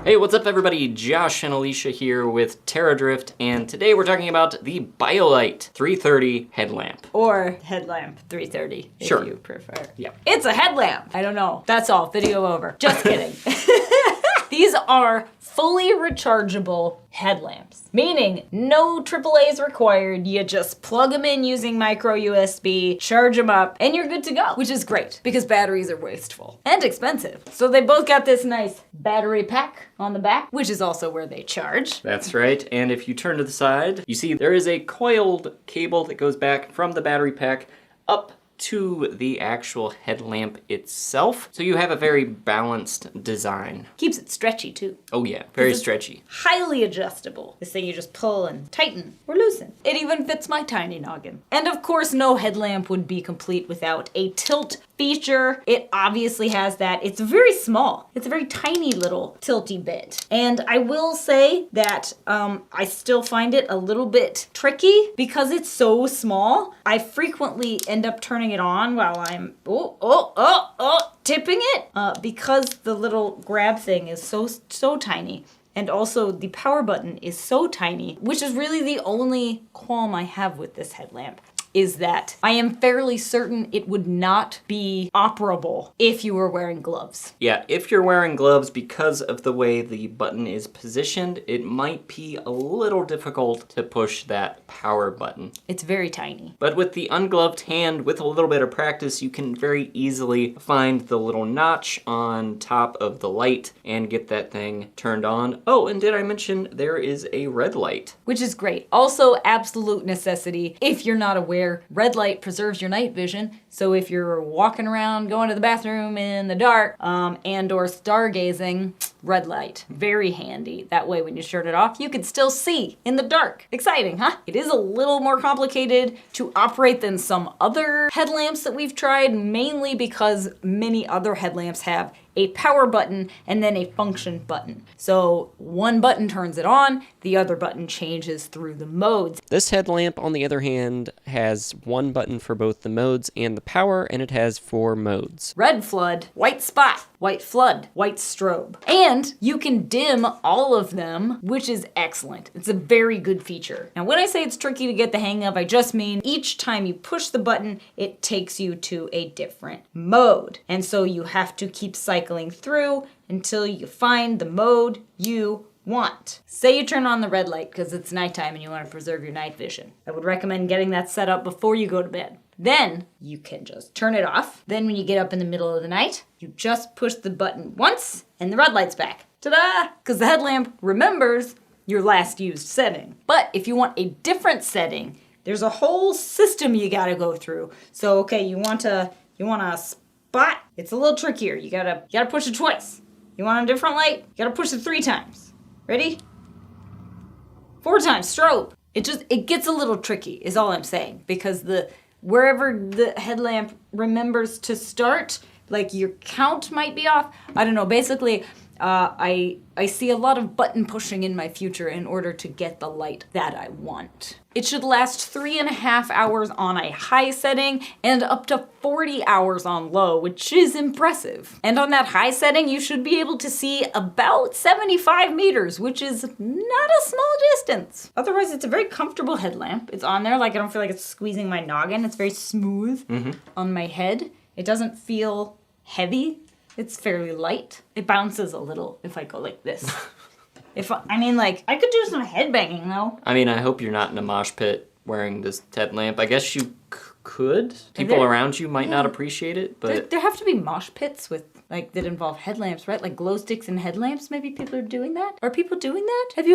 Hey, what's up everybody? Josh and Alisha here with Terradrift, and today we're talking about the BioLite 330 headlamp. Or HeadLamp 330, if Sure. you prefer. Yeah. It's a headlamp. I don't know. That's all. Video over. Just kidding. These are fully rechargeable headlamps, meaning no AAA's required. You just plug them in using micro USB, charge them up, and you're good to go, which is great because batteries are wasteful and expensive. So they both got this nice battery pack on the back, which is also where they charge. That's right, and if you turn to the side, you see there is a coiled cable that goes back from the battery pack up to the actual headlamp itself. So you have a very balanced design. Keeps it stretchy too. Oh yeah, very stretchy. Highly adjustable. This thing you just pull and tighten or loosen. It even fits my tiny noggin. And of course, no headlamp would be complete without a tilt feature. It obviously has that. It's very small. It's a very tiny little tilty bit. And I will say that I still find it a little bit tricky because it's so small. I frequently end up turning it on while I'm tipping it because the little grab thing is so tiny. And also the power button is so tiny, which is really the only qualm I have with this headlamp, is that I am fairly certain it would not be operable if you were wearing gloves. Yeah, if you're wearing gloves, because of the way the button is positioned, it might be a little difficult to push that power button. It's very tiny. But with the ungloved hand, with a little bit of practice, you can very easily find the little notch on top of the light and get that thing turned on. Oh, and did I mention there is a red light? Which is great. Also, absolute necessity. If you're not aware, red light preserves your night vision. So if you're walking around, going to the bathroom in the dark, and or stargazing, red light. Very handy. That way when you turn it off, you can still see in the dark. Exciting, huh? It is a little more complicated to operate than some other headlamps that we've tried, mainly because many other headlamps have a power button and then a function button. So one button turns it on, the other button changes through the modes. This headlamp, on the other hand, has one button for both the modes and the power, and it has 4 modes. Red flood, white spot, white flood, white strobe. And you can dim all of them, which is excellent. It's a very good feature. Now, when I say it's tricky to get the hang of, I just mean each time you push the button, it takes you to a different mode. And so you have to keep cycling through until you find the mode you want. Say you turn on the red light because it's nighttime and you want to preserve your night vision. I would recommend getting that set up before you go to bed. Then you can just turn it off. Then when you get up in the middle of the night, you just push the button once and the red light's back. Ta-da! Because the headlamp remembers your last used setting. But if you want a different setting, there's a whole system you gotta go through. So okay, you want a spot, it's a little trickier. You gotta push it twice. You want a different light? You gotta push it 3 times. Ready? 4 times, strobe. It gets a little tricky, is all I'm saying, because wherever the headlamp remembers to start, like your count might be off. I don't know. Basically, I see a lot of button pushing in my future in order to get the light that I want. It should last 3.5 hours on a high setting and up to 40 hours on low, which is impressive. And on that high setting, you should be able to see about 75 meters, which is not a small distance. Otherwise, it's a very comfortable headlamp. It's on there, like I don't feel like it's squeezing my noggin. It's very smooth on my head. It doesn't feel heavy. It's fairly light. It bounces a little if I go like this. I could do some headbanging though. I mean, I hope you're not in a mosh pit wearing this headlamp. I guess you could. People around you might not appreciate it, but there have to be mosh pits that involve headlamps, right? Like glow sticks and headlamps. Maybe people are doing that. Are people doing that? Have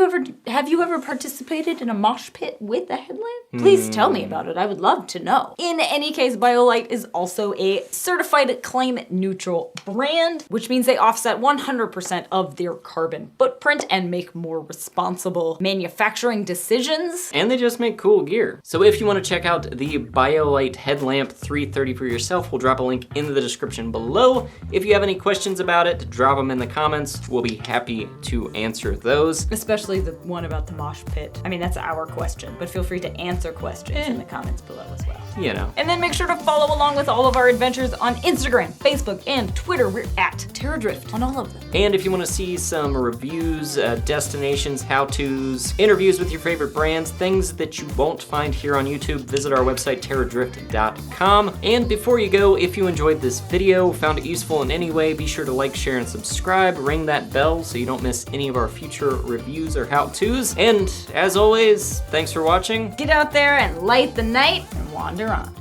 you ever participated in a mosh pit with a headlamp? Please tell me about it. I would love to know. In any case, BioLite is also a certified climate neutral brand, which means they offset 100% of their carbon footprint and make more responsible manufacturing decisions. And they just make cool gear. So if you want to check out the BioLite Headlamp 330 for yourself, we'll drop a link in the description below. If you have any questions about it, drop them in the comments. We'll be happy to answer those. Especially the one about the mosh pit. I mean, that's our question, but feel free to answer questions in the comments below as well. you know. And then make sure to follow along with all of our adventures on Instagram, Facebook, and Twitter. We're at Terradrift on all of them. And if you want to see some reviews, destinations, how-tos, interviews with your favorite brands, things that you won't find here on YouTube, visit our website, terradrift.com. And before you go, if you enjoyed this video, found it useful in any way, be sure to like, share, and subscribe. Ring that bell so you don't miss any of our future reviews or how-tos. And as always, thanks for watching. Get out there and light the night and wander on.